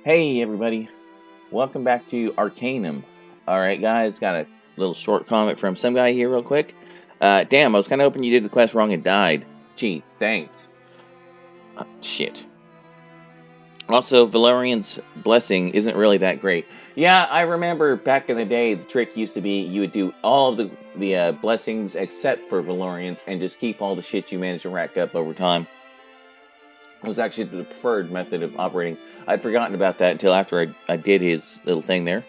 Hey everybody, welcome back to Arcanum. Alright guys, got a little short comment from some guy here real quick. Damn, I was kind of hoping you did the quest wrong and died. Gee, thanks. Shit. Also, Valerian's blessing isn't really that great. Yeah, I remember back in the day, the trick used to be you would do all of the blessings except for Valerian's and just keep all the shit you managed to rack up over time. It was actually the preferred method of operating. I'd forgotten about that until after I did his little thing there.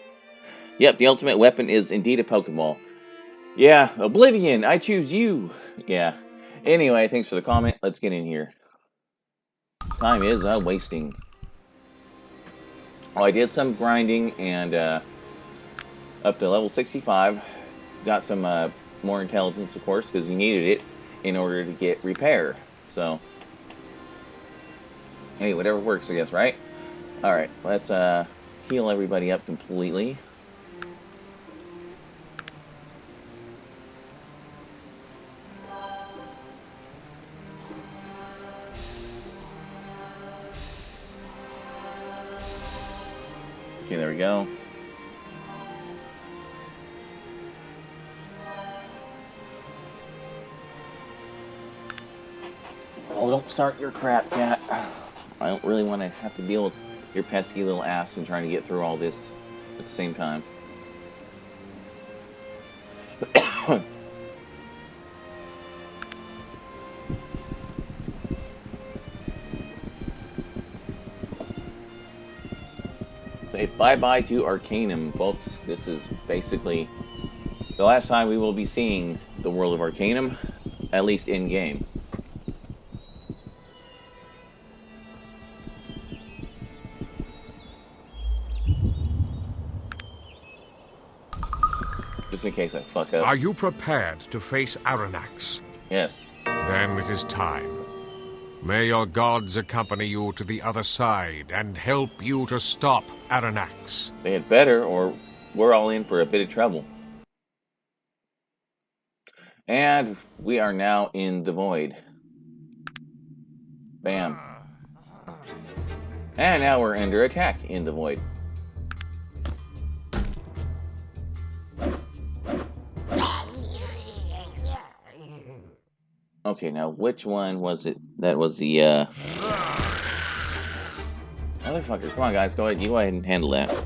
Yep, the ultimate weapon is indeed a Pokeball. Yeah, Oblivion, I choose you. Yeah. Anyway, thanks for the comment. Let's get in here. Time is wasting. Oh, I did some grinding and up to level 65. Got some more intelligence, of course, because you needed it in order to get repair. So, hey, whatever works, I guess, right? Alright, let's heal everybody up completely. Okay, there we go. Oh, don't start your crap, cat. I don't really want to have to deal with your pesky little ass and trying to get through all this at the same time. Say bye-bye to Arcanum, folks. This is basically the last time we will be seeing the world of Arcanum, at least in-game. Just in case I fuck up. Are you prepared to face Aranax? Yes. Then it is time. May your gods accompany you to the other side and help you to stop Aranax. They had better, or we're all in for a bit of trouble. And we are now in the void. Bam. And now we're under attack in the void. Okay, now which one was it? That was the, motherfucker, come on guys, go ahead, you go ahead and handle that.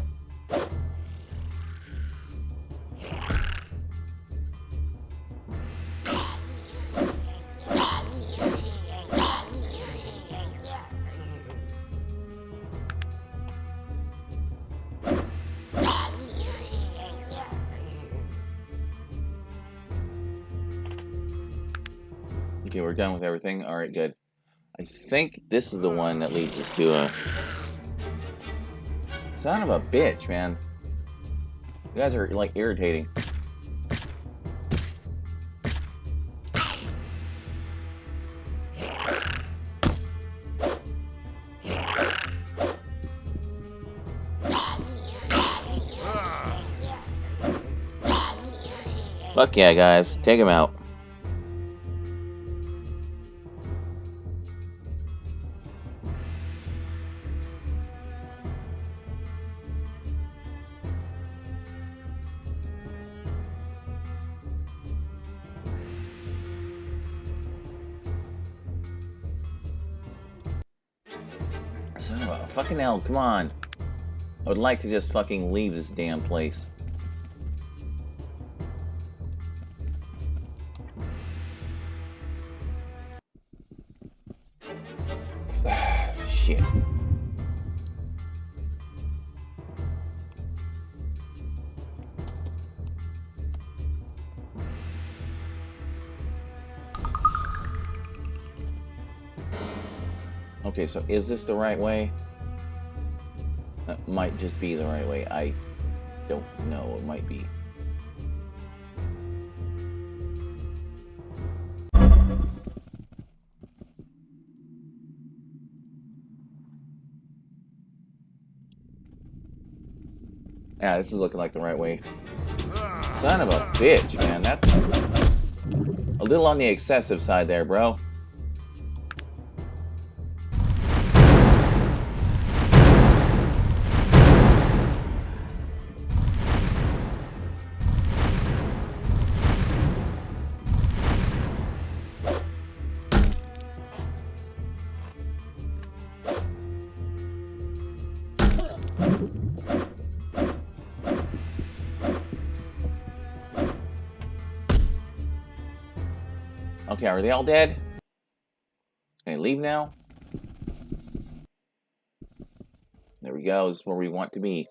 Okay, we're done with everything. Alright, good. I think this is the one that leads us to a... Son of a bitch, man. You guys are, like, irritating. Fuck yeah, guys. Take him out. Son of a fucking hell, come on. I would like to just fucking leave this damn place. Shit. Okay, so is this the right way? That might just be the right way. I don't know. It might be. Yeah, this is looking like the right way. Son of a bitch, man. That's a little on the excessive side there, bro. Okay, are they all dead? Can I leave now? There we go. This is where we want to be.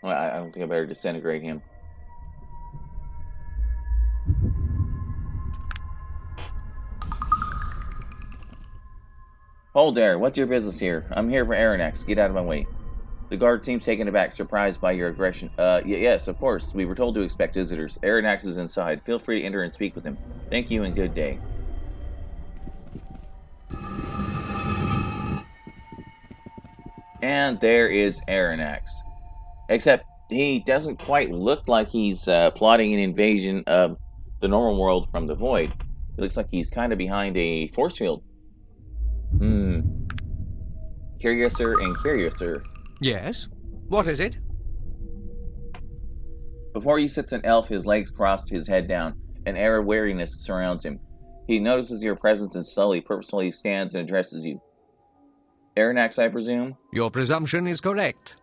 Well, I don't think I better disintegrate him. Hold there. What's your business here? I'm here for Aranax. Get out of my way. The guard seems taken aback, surprised by your aggression. Yes, of course. We were told to expect visitors. Aranax is inside. Feel free to enter and speak with him. Thank you and good day. And there is Aranax. Except he doesn't quite look like he's plotting an invasion of the normal world from the void. It looks like he's kind of behind a force field. Curiouser and curiouser. Yes? What is it? Before you sits an elf, his legs crossed, his head down. An air of weariness surrounds him. He notices your presence and slowly, purposefully stands and addresses you. Aranax, I presume? Your presumption is correct.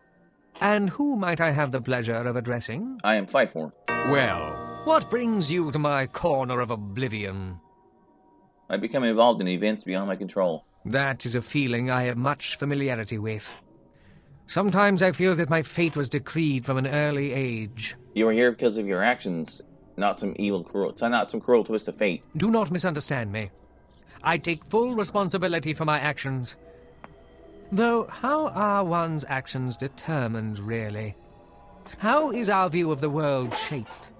And who might I have the pleasure of addressing? I am Fifor. Well, what brings you to my corner of oblivion? I become involved in events beyond my control. That is a feeling I have much familiarity with. Sometimes I feel that my fate was decreed from an early age. You are here because of your actions, not some cruel twist of fate. Do not misunderstand me. I take full responsibility for my actions. Though, how are one's actions determined, really? How is our view of the world shaped?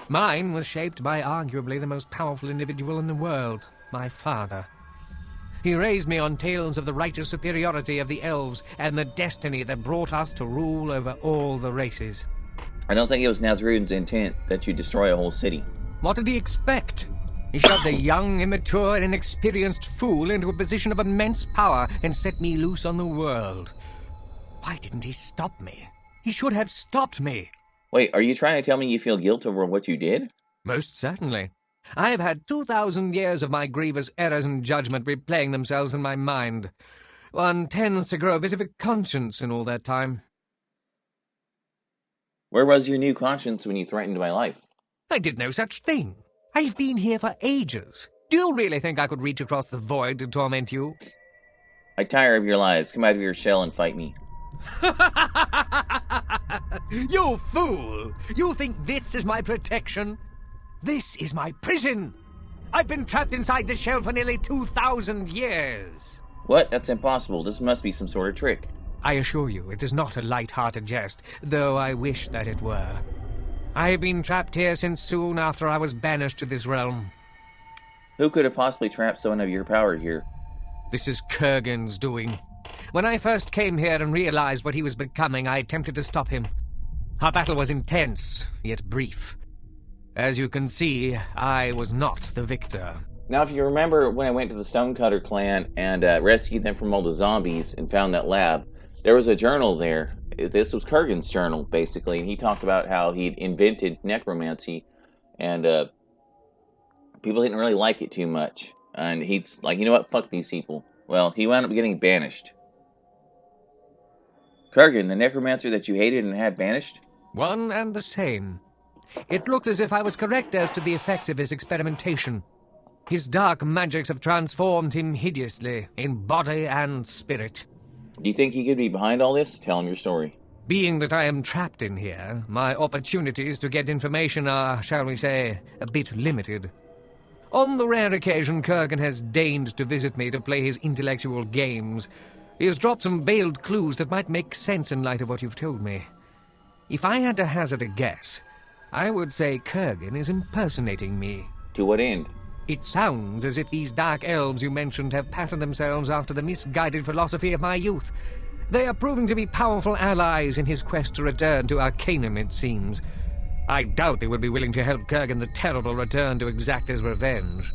Mine was shaped by arguably the most powerful individual in the world, my father. He raised me on tales of the righteous superiority of the elves and the destiny that brought us to rule over all the races. I don't think it was Nazrune's intent that you destroy a whole city. What did he expect? He shoved a young, immature, and inexperienced fool into a position of immense power and set me loose on the world. Why didn't he stop me? He should have stopped me. Wait, are you trying to tell me you feel guilt over what you did? Most certainly. I have had 2,000 years of my grievous errors and judgment replaying themselves in my mind. One tends to grow a bit of a conscience in all that time. Where was your new conscience when you threatened my life? I did no such thing. I've been here for ages. Do you really think I could reach across the void to torment you? I tire of your lies. Come out of your shell and fight me. You fool! You think this is my protection? This is my prison! I've been trapped inside this shell for nearly 2,000 years! What? That's impossible. This must be some sort of trick. I assure you, it is not a light-hearted jest, though I wish that it were. I have been trapped here since soon after I was banished to this realm. Who could have possibly trapped someone of your power here? This is Kurgan's doing. When I first came here and realized what he was becoming, I attempted to stop him. Our battle was intense, yet brief. As you can see, I was not the victor. Now, if you remember when I went to the Stonecutter clan and rescued them from all the zombies and found that lab, there was a journal there. This was Kurgan's journal, basically, and he talked about how he'd invented necromancy, and people didn't really like it too much. And he's like, you know what, fuck these people. Well, he wound up getting banished. Kurgan, the necromancer that you hated and had banished? One and the same. It looked as if I was correct as to the effects of his experimentation. His dark magics have transformed him hideously, in body and spirit. Do you think he could be behind all this? Tell him your story. Being that I am trapped in here, my opportunities to get information are, shall we say, a bit limited. On the rare occasion Kurgan has deigned to visit me to play his intellectual games, he has dropped some veiled clues that might make sense in light of what you've told me. If I had to hazard a guess, I would say Kurgan is impersonating me. To what end? It sounds as if these dark elves you mentioned have patterned themselves after the misguided philosophy of my youth. They are proving to be powerful allies in his quest to return to Arcanum, it seems. I doubt they would be willing to help Kurgan the Terrible return to exact his revenge.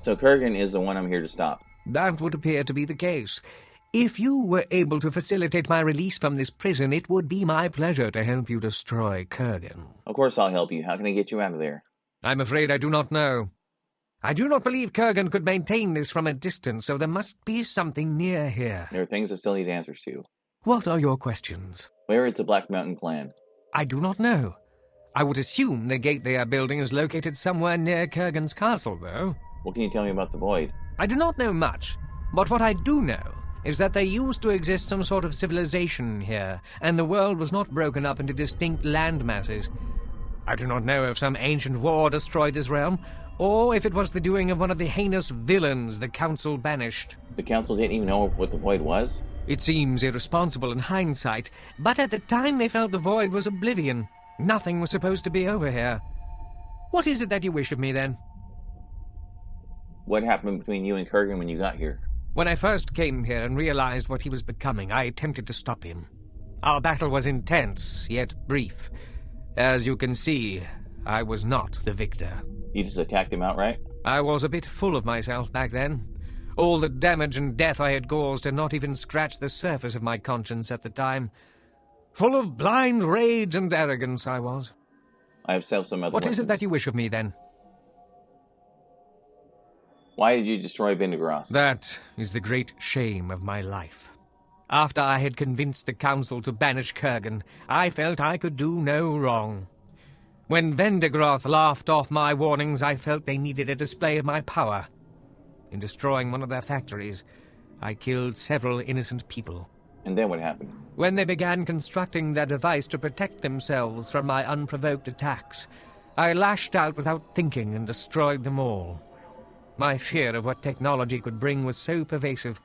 So Kurgan is the one I'm here to stop. That would appear to be the case. If you were able to facilitate my release from this prison, it would be my pleasure to help you destroy Kurgan. Of course I'll help you. How can I get you out of there? I'm afraid I do not know. I do not believe Kurgan could maintain this from a distance, so there must be something near here. There are things I still need answers to. What are your questions? Where is the Black Mountain clan? I do not know. I would assume the gate they are building is located somewhere near Kurgan's castle, though. What can you tell me about the Void? I do not know much, but what I do know is that there used to exist some sort of civilization here, and the world was not broken up into distinct land masses. I do not know if some ancient war destroyed this realm, or if it was the doing of one of the heinous villains the Council banished. The Council didn't even know what the Void was? It seems irresponsible in hindsight, but at the time they felt the Void was oblivion. Nothing was supposed to be over here. What is it that you wish of me, then? What happened between you and Kurgan when you got here? When I first came here and realized what he was becoming, I attempted to stop him. Our battle was intense, yet brief. As you can see, I was not the victor. You just attacked him outright? I was a bit full of myself back then. All the damage and death I had caused had not even scratched the surface of my conscience at the time. Full of blind rage and arrogance I was. I have some other What is it weapons. that you wish of me, then? Why did you destroy Vindigroth? That is the great shame of my life. After I had convinced the Council to banish Kurgan, I felt I could do no wrong. When Vendigroth laughed off my warnings, I felt they needed a display of my power. In destroying one of their factories, I killed several innocent people. And then what happened? When they began constructing their device to protect themselves from my unprovoked attacks, I lashed out without thinking and destroyed them all. My fear of what technology could bring was so pervasive,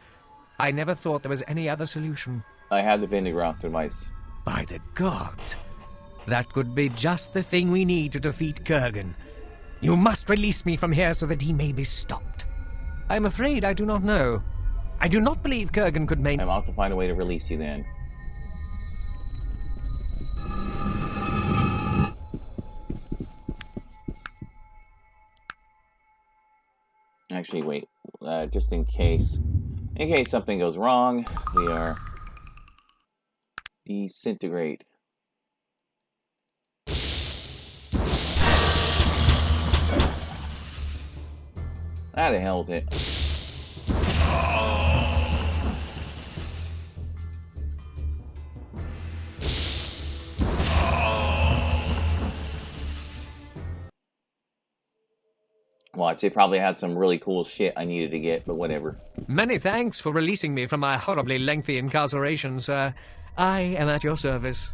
I never thought there was any other solution. I had the Vindigroth device. By the gods, that could be just the thing we need to defeat Kurgan. You must release me from here so that he may be stopped. I'm afraid I do not know. I do not believe Kurgan could I'm off to find a way to release you then. Actually, wait. Just in case something goes wrong, we are disintegrate. How the hell is it? Watch, it probably had some really cool shit I needed to get, but whatever. Many thanks for releasing me from my horribly lengthy incarceration, sir. I am at your service.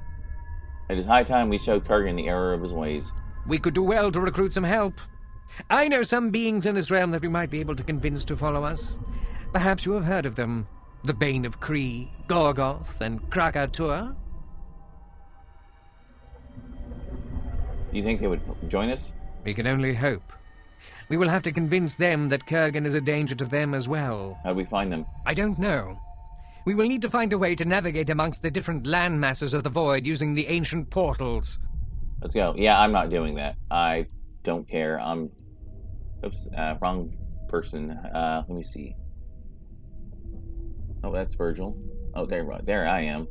It is high time we showed Kurgan the error of his ways. We could do well to recruit some help. I know some beings in this realm that we might be able to convince to follow us. Perhaps you have heard of them. The Bane of Kree, Gorgoth, and Krakatur. Do you think they would join us? We can only hope. We will have to convince them that Kurgan is a danger to them as well. How do we find them? I don't know. We will need to find a way to navigate amongst the different land masses of the Void using the ancient portals. Let's go. Yeah, I'm not doing that. I don't care. Oops, wrong person. Let me see. Oh, that's Virgil. Oh, there I am.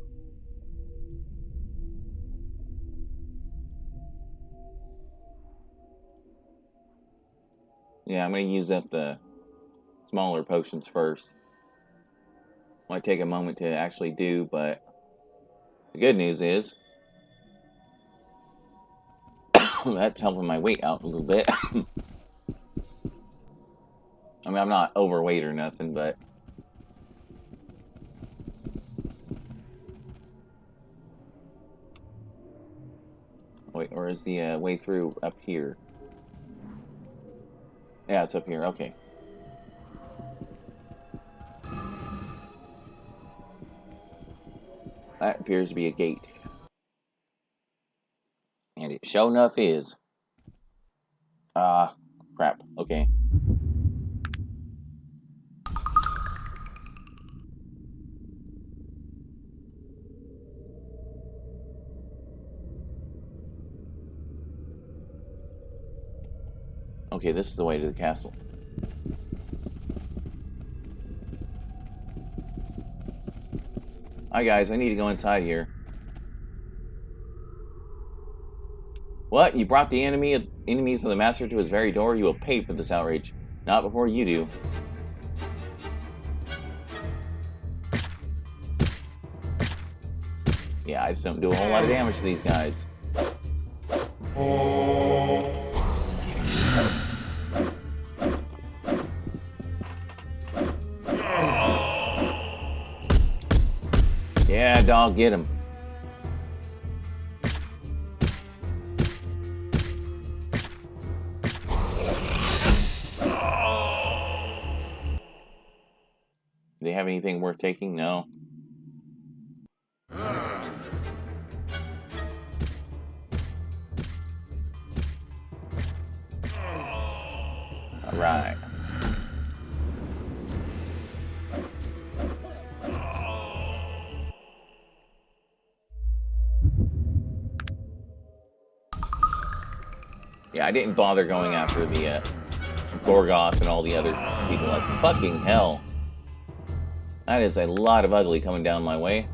Yeah, I'm going to use up the smaller potions first. Might take a moment to actually do, but the good news is that's helping my weight out a little bit. I mean, I'm not overweight or nothing, but wait, or is the way through up here? Yeah, it's up here. Okay. That appears to be a gate. And it sure enough is. Crap. Okay. Okay, this is the way to the castle. Hi guys, I need to go inside here. What? You brought the enemies of the Master to his very door? You will pay for this outrage. Not before you do. Yeah, I just don't do a whole lot of damage to these guys. Yeah, dog, get him. Do they have anything worth taking? No. Alright. Yeah, I didn't bother going after the Gorgoth and all the other people. Like, fucking hell. That is a lot of ugly coming down my way.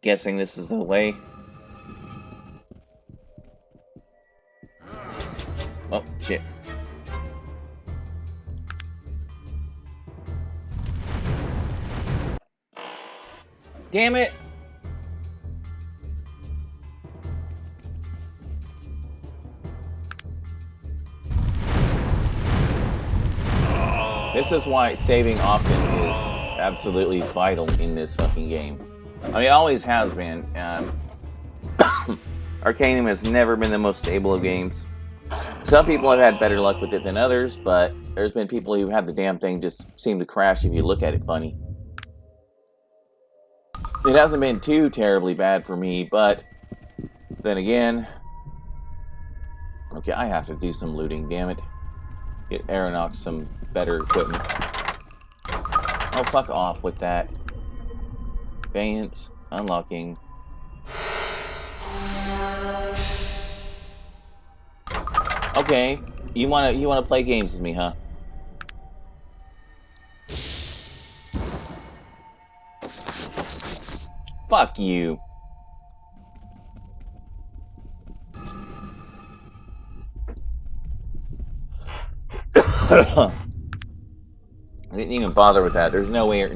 Guessing this is the way. Oh, shit. Damn it! This is why saving often is absolutely vital in this fucking game. I mean, it always has been. Arcanum has never been the most stable of games. Some people have had better luck with it than others, but there's been people who have the damn thing just seem to crash if you look at it funny. It hasn't been too terribly bad for me, but then again... Okay, I have to do some looting, damn it. Get Aeronox some better equipment. Oh, fuck off with that. Vance, unlocking. Okay, you wanna play games with me, huh? Fuck you. I didn't even bother with that. There's nowhere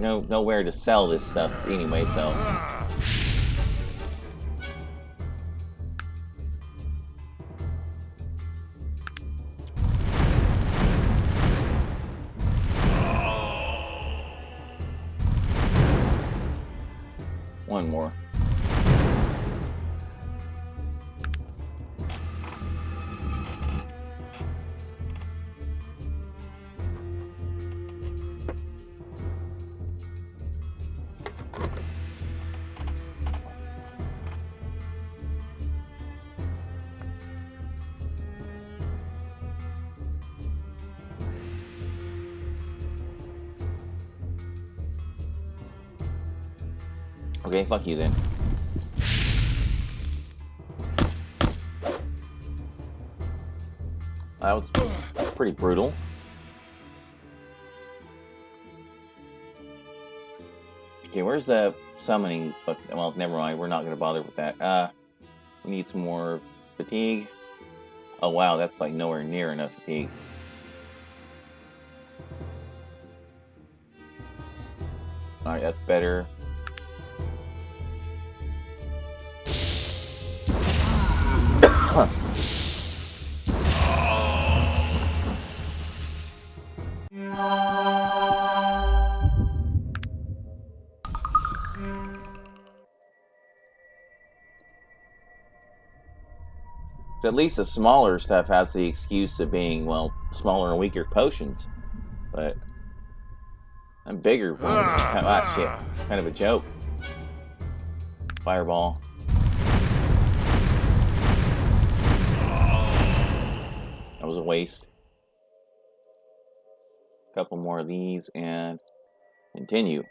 to sell this stuff anyway, so. One more. Okay, fuck you then. That was pretty brutal. Okay, where's the summoning? Well, never mind. We're not going to bother with that. We need some more fatigue. Oh, wow. That's like nowhere near enough fatigue. Alright, that's better. So at least the smaller stuff has the excuse of being, well, smaller and weaker potions. But them bigger ones, shit, kind of a joke. Fireball. That was a waste. A couple more of these and continue.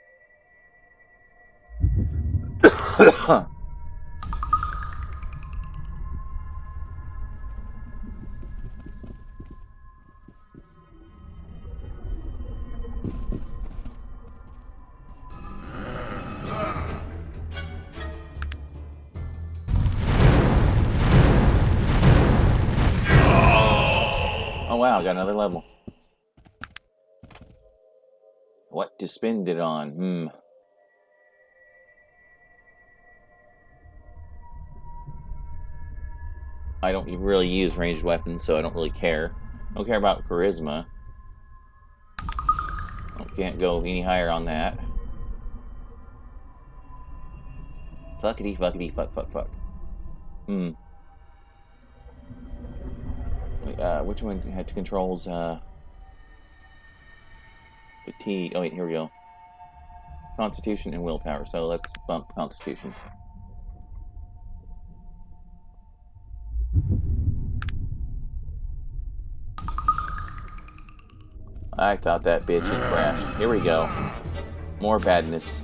Oh wow, got another level. What to spend it on? I don't really use ranged weapons, so I don't really care. I don't care about charisma. I can't go any higher on that. Fuckity, fuckity, fuck, fuck, fuck. Which one had controls, fatigue. Oh wait, here we go. Constitution and willpower, so let's bump Constitution. I thought that bitch had crashed. Here we go. More badness.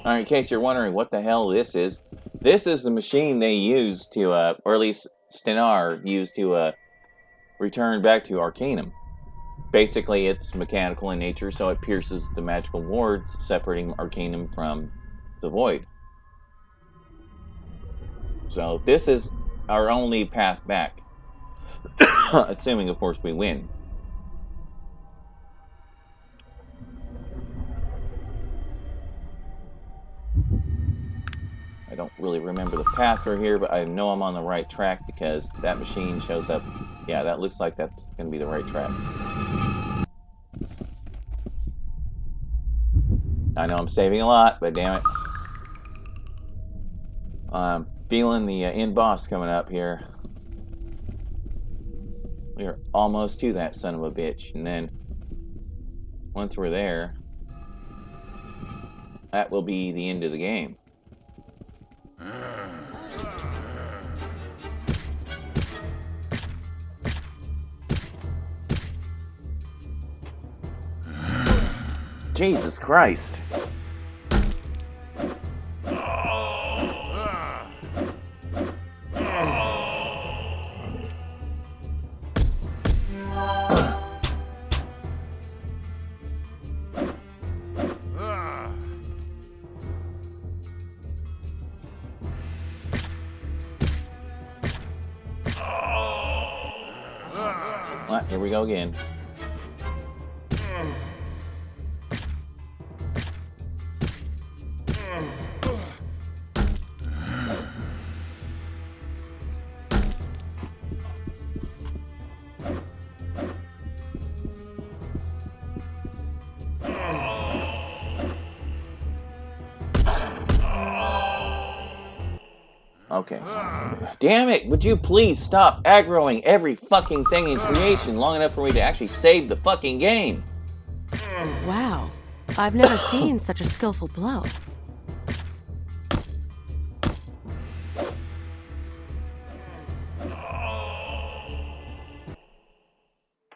Alright, in case you're wondering what the hell this is the machine they use to, or at least Stenar used to, return back to Arcanum. Basically, it's mechanical in nature, so it pierces the magical wards, separating Arcanum from the Void. So, this is our only path back. Assuming, of course, we win. I don't really remember the path through here, but I know I'm on the right track because that machine shows up. Yeah, that looks like that's going to be the right track. I know I'm saving a lot, but damn it. I'm feeling the end boss coming up here. We are almost to that son of a bitch. And then, once we're there, that will be the end of the game. Jesus Christ. Well, here we go again. Okay. Damn it! Would you please stop aggroing every fucking thing in creation long enough for me to actually save the fucking game? Wow. I've never seen such a skillful blow.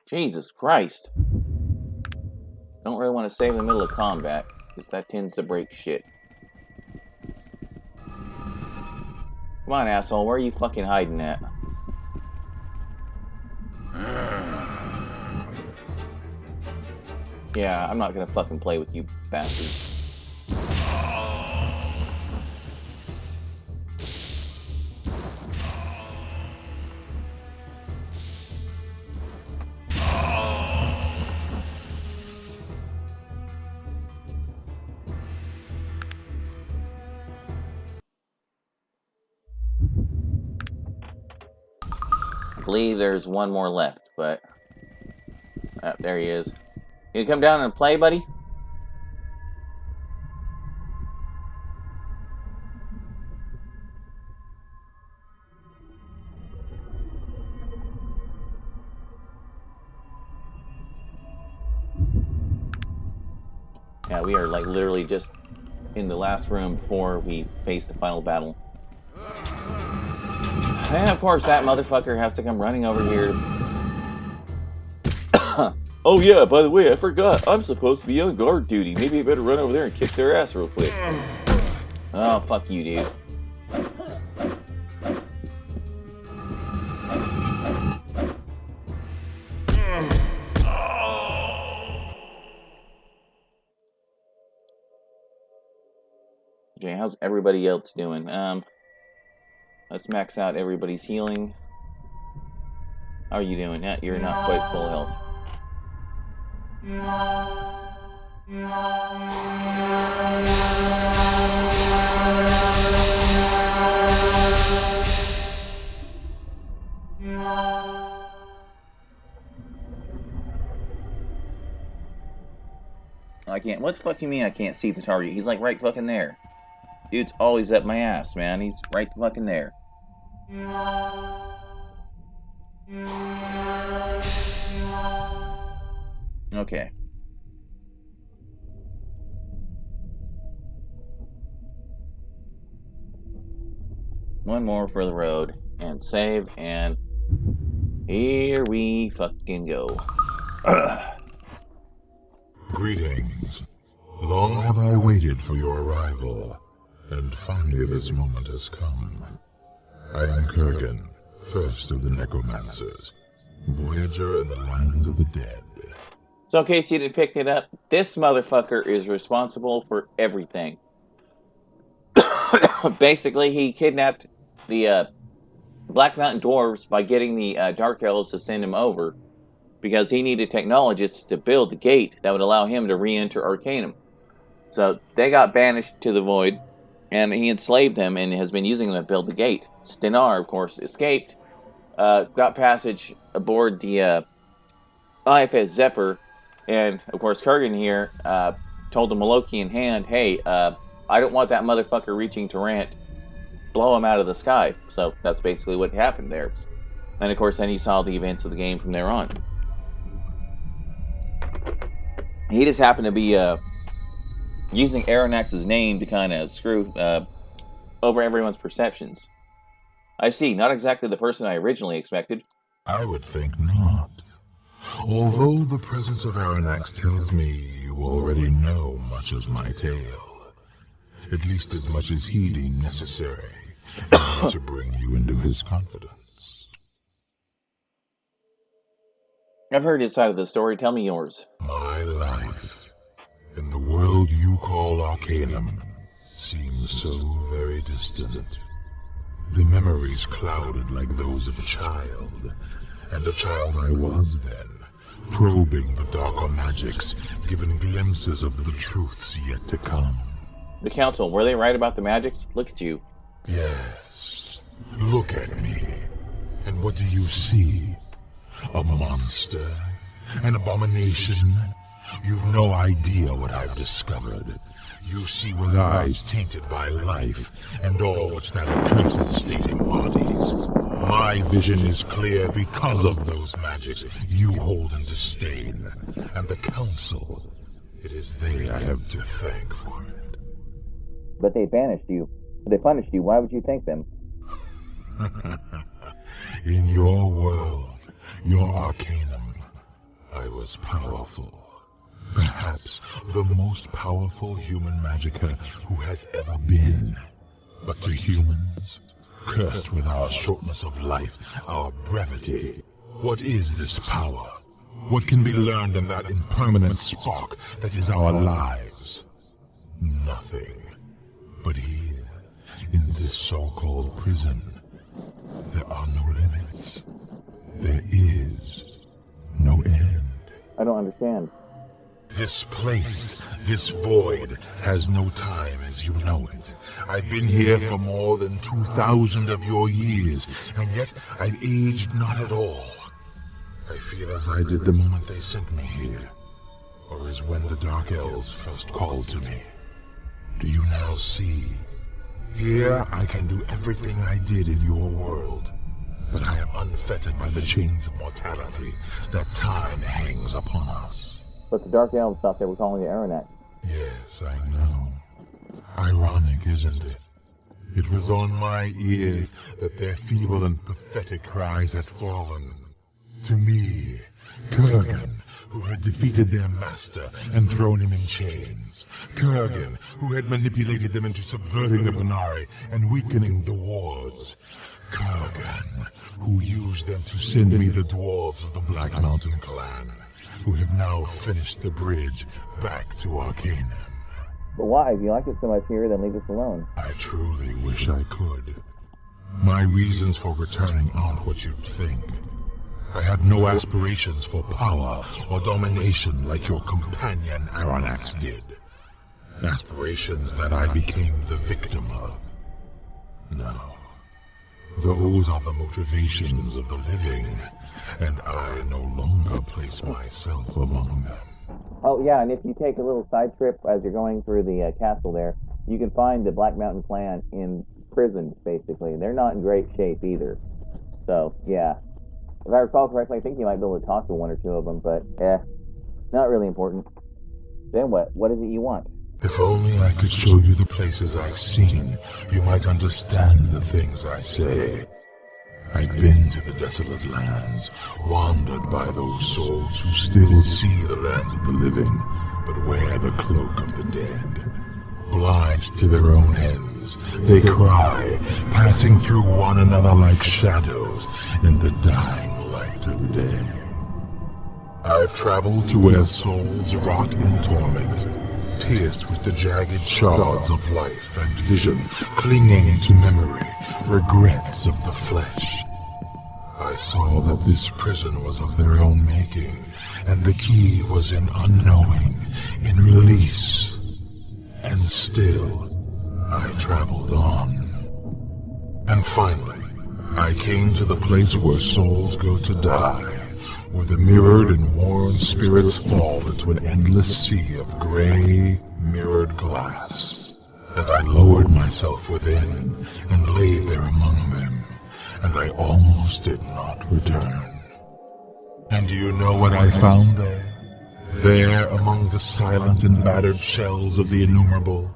Jesus Christ. Don't really want to save in the middle of combat, because that tends to break shit. Come on, asshole, where are you fucking hiding at? Yeah, I'm not gonna fucking play with you bastards. I believe there's one more left, but... there he is. You come down and play, buddy? Yeah, we are like literally just in the last room before we face the final battle. And of course that motherfucker has to come running over here. Oh yeah, by the way, I forgot. I'm supposed to be on guard duty. Maybe I better run over there and kick their ass real quick. Oh, fuck you, dude. Okay, how's everybody else doing? Let's max out everybody's healing. How are you doing? You're not quite full health. I can't. What the fuck you mean I can't see the target? He's like right fucking there. Dude's always up my ass, man. He's right fucking there. Okay. One more for the road. And save, and here we fucking go. Greetings. Long have I waited for your arrival, and finally this moment has come. I am Kurgan, first of the necromancers, voyager in the lands of the dead. So in case you didn't pick it up, this motherfucker is responsible for everything. Basically, he kidnapped the Black Mountain Dwarves by getting the Dark Elves to send him over, because he needed technologists to build the gate that would allow him to re-enter Arcanum. So they got banished to the Void, and he enslaved them and has been using them to build the gate. Stenar, of course, escaped, got passage aboard the IFS Zephyr, and of course Kurgan here told the Malokian Hand, hey, I don't want that motherfucker reaching Tarrant. Blow him out of the sky. So that's basically what happened there. And of course then he saw the events of the game from there on. He just happened to be using Aronnax's name to kind of screw over everyone's perceptions. I see, not exactly the person I originally expected. I would think not. Although the presence of Aronnax tells me you already know much of my tale. At least as much as he deemed necessary in order to bring you into his confidence. I've heard his side of the story. Tell me yours. My life in the world you call Arcanum seems so very distant. The memories clouded like those of a child, and a child I was then, probing the darker magics, given glimpses of the truths yet to come. The Council, were they right about the magics? Look at you. Yes, look at me. And what do you see? A monster? An abomination? You've no idea what I've discovered. You see with eyes tainted by life, and all which that accursed state embodies. My vision is clear because of those magics you hold in disdain. And the Council, it is they I have to thank for it. But they banished you. They punished you. Why would you thank them? In your world, your Arcanum, I was powerful. Perhaps the most powerful human magicka who has ever been. But to humans, cursed with our shortness of life, our brevity, what is this power? What can be learned in that impermanent spark that is our lives? Nothing. But here, in this so-called prison, there are no limits. There is no end. I don't understand. This place, this void, has no time as you know it. I've been here for more than 2,000 of your years, and yet I've aged not at all. I feel as I did the moment they sent me here, or as when the Dark Elves first called to me. Do you now see? Here I can do everything I did in your world, but I am unfettered by the chains of mortality that time hangs upon us. But the Dark Elves thought they were calling you Aronnax. Yes, I know. Ironic, isn't it? It was on my ears that their feeble and pathetic cries had fallen. To me, Kurgan, who had defeated their master and thrown him in chains. Kurgan, who had manipulated them into subverting the Bonari and weakening the wards. Kurgan, who used them to send me the dwarves of the Black Mountain clan, who have now finished the bridge back to Arcanum. But why? If you like it so much here, then leave us alone. I truly wish I could. My reasons for returning aren't what you'd think. I had no aspirations for power or domination like your companion Aranax did. Aspirations that I became the victim of. No. Those are the motivations of the living, and I no longer place myself among them. Oh, yeah, and if you take a little side trip as you're going through the castle there, you can find the Black Mountain clan in prison, basically. They're not in great shape either. So, yeah. If I recall correctly, I think you might be able to talk to one or two of them, but, not really important. Then what? What is it you want? If only I could show you the places I've seen, you might understand the things I say. I've been to the desolate lands, wandered by those souls who still see the lands of the living, but wear the cloak of the dead. Blind to their own ends, they cry, passing through one another like shadows in the dying light of day. I've traveled to where souls rot in torment, pierced with the jagged shards of life and vision, clinging to memory, regrets of the flesh. I saw that this prison was of their own making, and the key was in unknowing, in release. And still, I traveled on. And finally, I came to the place where souls go to die, where the mirrored and worn spirits fall into an endless sea of gray, mirrored glass. And I lowered myself within, and lay there among them, and I almost did not return. And do you know what I found there? There, among the silent and battered shells of the innumerable,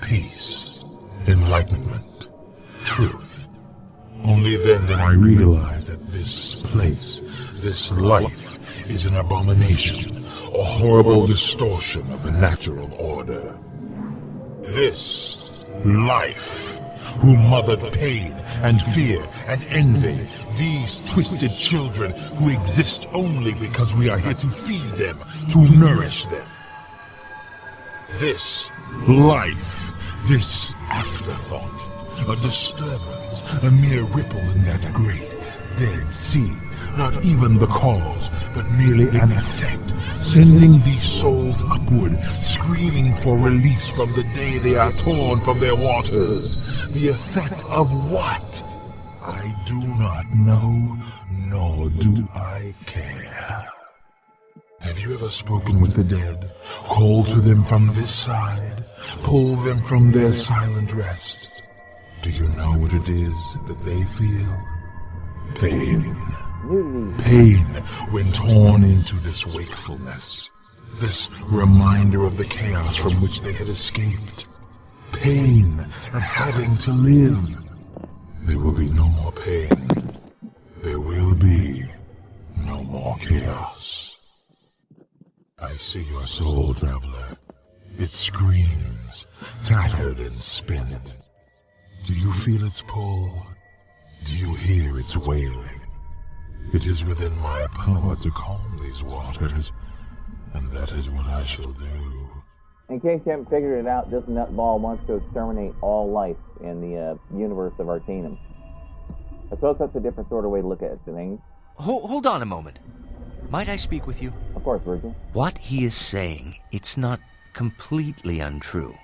peace, enlightenment, truth. Only then did I realize that this place, this life, is an abomination, a horrible distortion of the natural order. This life, who mothered pain and fear and envy, these twisted children who exist only because we are here to feed them, to nourish them. This life, this afterthought, a disturbance, a mere ripple in that great, dead sea, not even the cause, but merely an effect, sending these souls upward, screaming for release from the day they are torn from their waters. The effect of what? I do not know, nor do I care. Have you ever spoken with the dead, called to them from this side, pulled them from their silent rest? Do you know what it is that they feel? Pain. Pain when torn into this wakefulness, this reminder of the chaos from which they had escaped. Pain at having to live. There will be no more pain. There will be no more chaos. I see your soul, traveler. It screams, tattered and spent. Do you feel its pull? Do you hear its wailing? It is within my power to calm these waters, and that is what I shall do. In case you haven't figured it out, this nutball wants to exterminate all life in the universe of Arcanum. I suppose that's a different sort of way to look at things. Hold on a moment. Might I speak with you? Of course, Virgil. What he is saying, it's not completely untrue.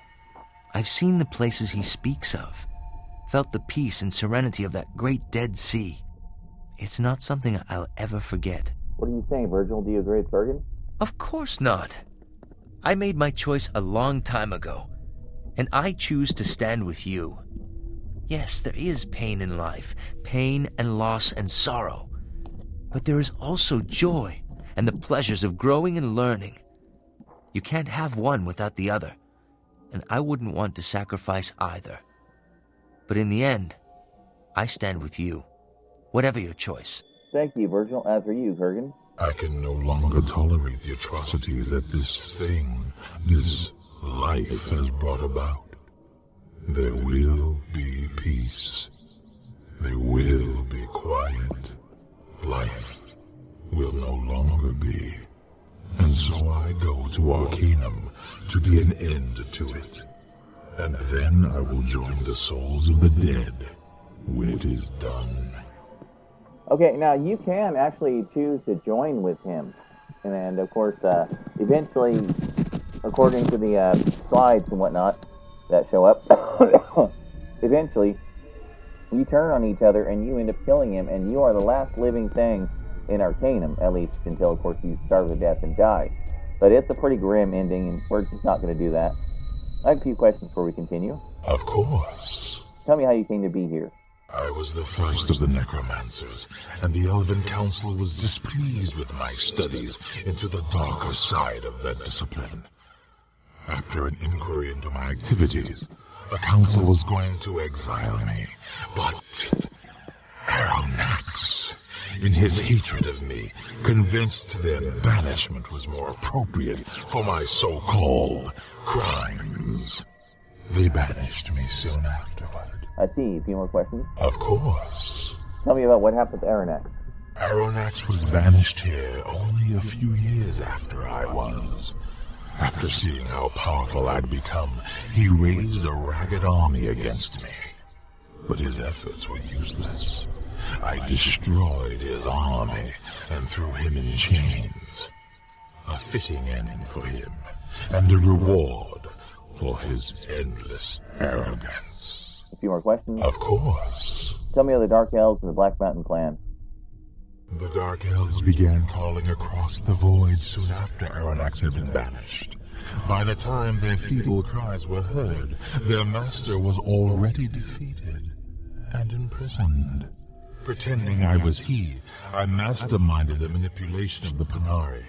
I've seen the places he speaks of, felt the peace and serenity of that great dead sea. It's not something I'll ever forget. What are you saying, Virgil? Do you agree with Bergen? Of course not. I made my choice a long time ago, and I choose to stand with you. Yes, there is pain in life, pain and loss and sorrow. But there is also joy and the pleasures of growing and learning. You can't have one without the other, and I wouldn't want to sacrifice either. But in the end, I stand with you. Whatever your choice. Thank you, Virgil. As for you, Kurgan. I can no longer tolerate the atrocities that this thing, this life has brought about. There will be peace. There will be quiet. Life will no longer be And so I go to Arcanum to be an end to it. And then I will join the souls of the dead when it is done. Okay, now you can actually choose to join with him. And of course, eventually, according to the slides and whatnot that show up, eventually, you turn on each other and you end up killing him, and you are the last living thing in Arcanum, at least until, of course, you starve to death and die. But it's a pretty grim ending, and we're just not going to do that. I have a few questions before we continue. Of course. Tell me how you came to be here. I was the first of the necromancers, and the Elven Council was displeased with my studies into the darker side of that discipline. After an inquiry into my activities, the Council was going to exile me, but Aronax, in his hatred of me, convinced them banishment was more appropriate for my so-called crimes. They banished me soon afterward. I see. A few more questions. Of course. Tell me about what happened to Aronax. Aronax was banished here only a few years after I was. After seeing how powerful I'd become, he raised a ragged army against me. But his efforts were useless. I destroyed his army and threw him in chains. A fitting end for him, and a reward for his endless arrogance. A few more questions. Of course. Tell me of the Dark Elves and the Black Mountain Clan. The Dark Elves began calling across the void soon after Aronax had been banished. By the time their feeble cries were heard, their master was already defeated and imprisoned. Pretending I was he, I masterminded the manipulation of the Panari,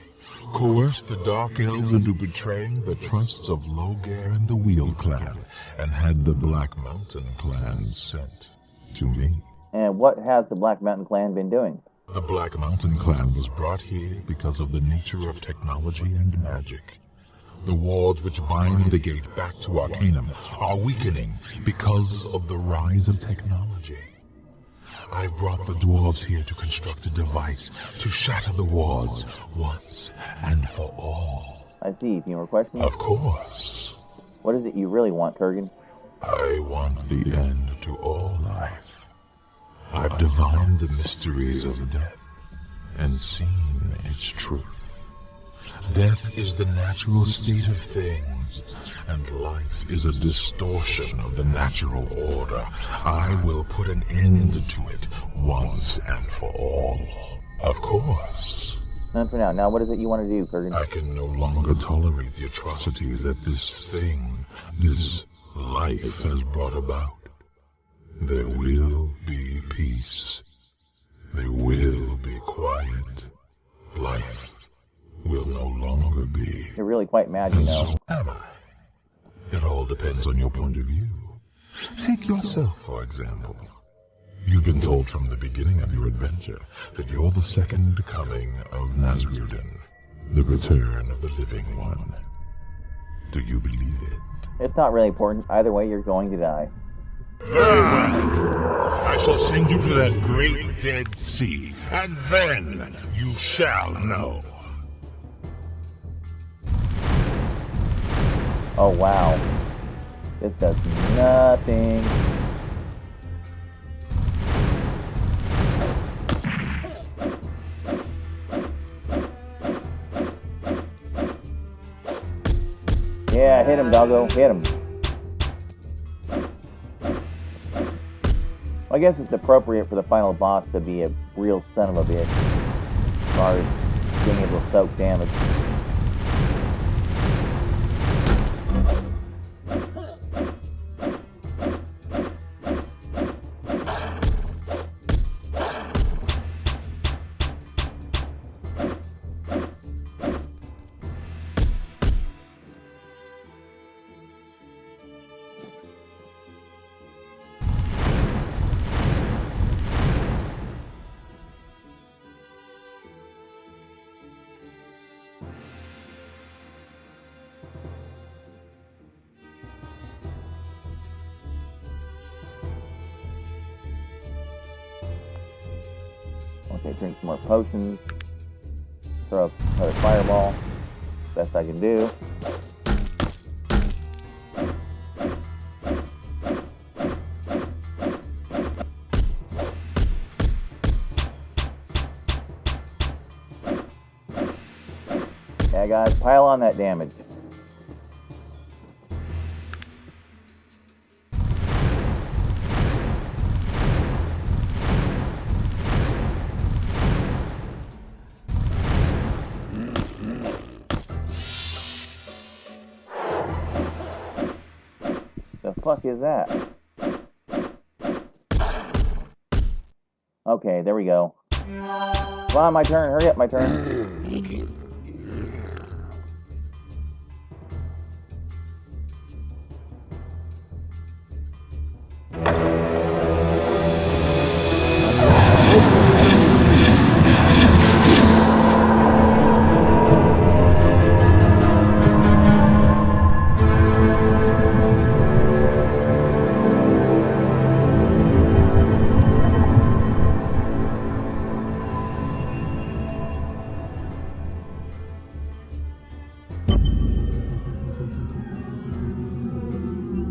coerced the Dark Elves into betraying the trusts of Loghaire and the Wheel Clan, and had the Black Mountain Clan sent to me. And what has the Black Mountain Clan been doing? The Black Mountain Clan was brought here because of the nature of technology and magic. The wards which bind the gate back to Arcanum are weakening because of the rise of technology. I've brought the dwarves here to construct a device to shatter the wards once and for all. I see. A few more questions. Of course. What is it you really want, Kurgan? I want the end to all life. I've divined the mysteries of death and seen its truth. Death is the natural state of things, and life is a distortion of the natural order. I will put an end to it once and for all. Of course. None for now. Now, what is it you want to do, Kurgan? I can no longer tolerate the atrocities that this thing, this life has brought about. There will be peace. There will be quiet. Life will no longer be. You're really quite mad, you And know. so am I. It all depends on your point of view. Take yourself, for example. You've been told from the beginning of your adventure that you're the second coming of Nasrudin, the return of the living one. Do you believe it? It's not really important. Either way, you're going to die. Very well. I shall send you to that great dead sea, and then you shall know. Oh, wow. This does nothing. Yeah, hit him, doggo. Hit him. I guess it's appropriate for the final boss to be a real son of a bitch as far as being able to soak damage. Okay, drink some more potions. Throw another fireball. Best I can do. Yeah, guys, pile on that damage. The fuck is that? Okay, there we go. Come on, my turn. Hurry up, my turn.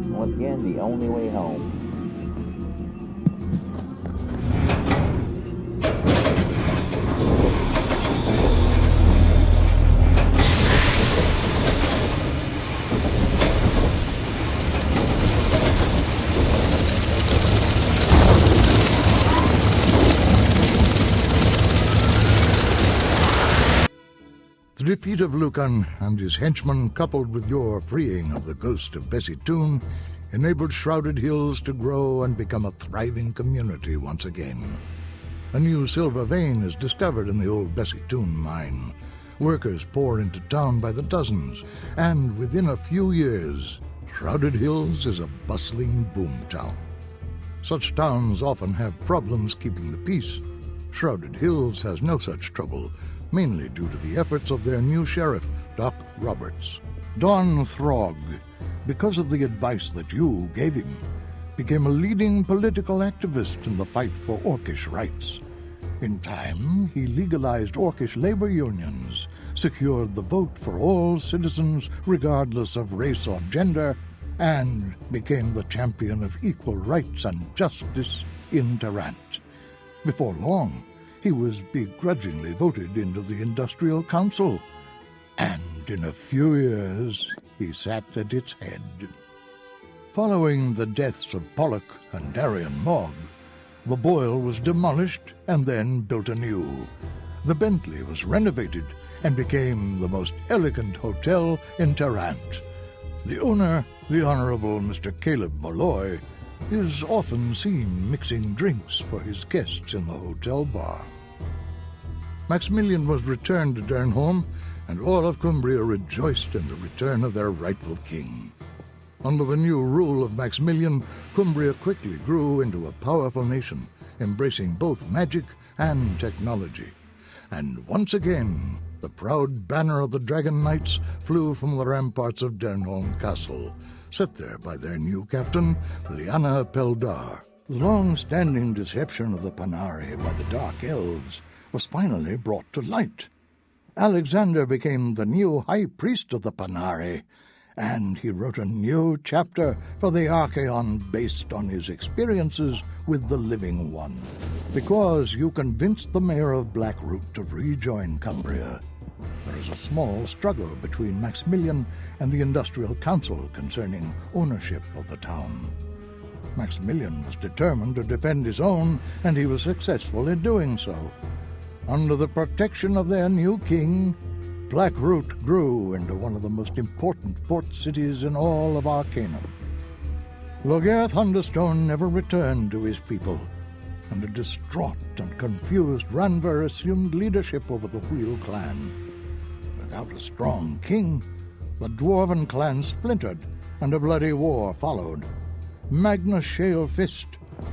Once again, the only way home. The defeat of Lucan and his henchmen, coupled with your freeing of the ghost of Bessie Toon, enabled Shrouded Hills to grow and become a thriving community once again. A new silver vein is discovered in the old Bessie Toon mine. Workers pour into town by the dozens, and within a few years, Shrouded Hills is a bustling boomtown. Such towns often have problems keeping the peace. Shrouded Hills has no such trouble, mainly due to the efforts of their new sheriff, Doc Roberts. Don Throg, because of the advice that you gave him, became a leading political activist in the fight for Orcish rights. In time, he legalized Orcish labor unions, secured the vote for all citizens regardless of race or gender, and became the champion of equal rights and justice in Tarant. Before long, he was begrudgingly voted into the Industrial Council, and in a few years he sat at its head. Following the deaths of Pollock and Darian Mogg, the Boyle was demolished and then built anew. The Bentley was renovated and became the most elegant hotel in Tarant. The owner, the Honorable Mr. Caleb Malloy, is often seen mixing drinks for his guests in the hotel bar. Maximilian was returned to Dernholm, and all of Cumbria rejoiced in the return of their rightful king. Under the new rule of Maximilian, Cumbria quickly grew into a powerful nation, embracing both magic and technology. And once again, the proud banner of the Dragon Knights flew from the ramparts of Dernholm Castle, set there by their new captain, Liana Peldar. The long-standing deception of the Panari by the Dark Elves was finally brought to light. Alexander became the new High Priest of the Panari, and he wrote a new chapter for the Archaeon based on his experiences with the Living One. Because you convinced the mayor of Blackroot to rejoin Cumbria, there is a small struggle between Maximilian and the Industrial Council concerning ownership of the town. Maximilian was determined to defend his own, and he was successful in doing so. Under the protection of their new king, Blackroot grew into one of the most important port cities in all of Arcanum. Logarth Thunderstone never returned to his people, and a distraught and confused Ranver assumed leadership over the Wheel clan. Without a strong king, the Dwarven clan splintered, and a bloody war followed. Magnus Shalefist,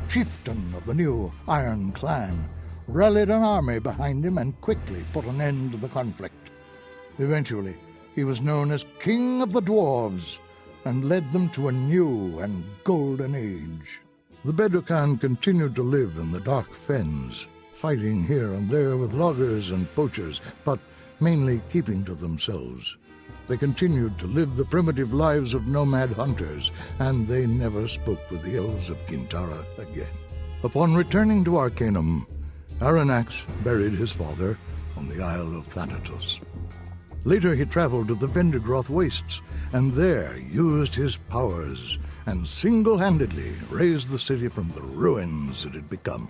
chieftain of the new Iron clan, rallied an army behind him and quickly put an end to the conflict. Eventually, he was known as King of the Dwarves, and led them to a new and golden age. The Bedoukan continued to live in the dark fens, fighting here and there with loggers and poachers, but mainly keeping to themselves. They continued to live the primitive lives of nomad hunters, and they never spoke with the elves of Gintara again. Upon returning to Arcanum, Aranax buried his father on the Isle of Thanatos. Later he traveled to the Vendigroth Wastes, and there used his powers and single-handedly raised the city from the ruins it had become.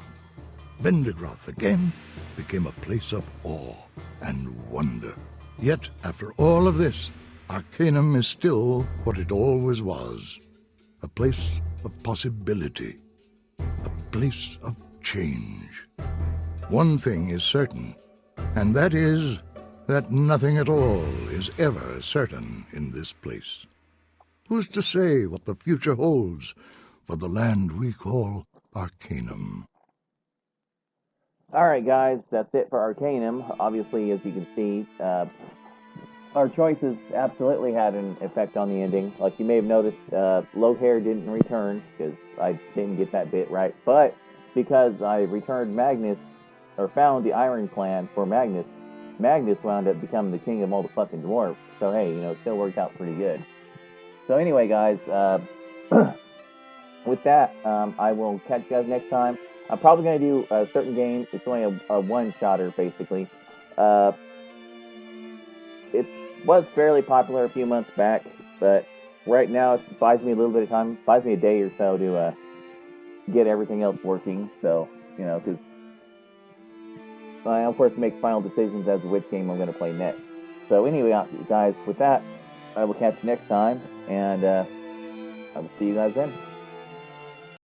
Vendigroth again became a place of awe and wonder. Yet, after all of this, Arcanum is still what it always was, a place of possibility, a place of change. One thing is certain, and that is that nothing at all is ever certain in this place. Who's to say what the future holds for the land we call Arcanum? Alright guys, that's it for Arcanum. Obviously, as you can see, our choices absolutely had an effect on the ending. Like you may have noticed, Lohair didn't return, because I didn't get that bit right. But because I returned Magnus, or found the Iron Clan for Magnus, Magnus wound up becoming the king of all the fucking dwarves. So hey, it still worked out pretty good. So anyway guys, with that, I will catch you guys next time. I'm probably going to do a certain game. It's only a one-shotter, basically. It was fairly popular a few months back, but right now it buys me a little bit of time. It buys me a day or so to get everything else working. So, because I, of course, make final decisions as to which game I'm going to play next. So anyway, guys, with that, I will catch you next time, and I will see you guys then.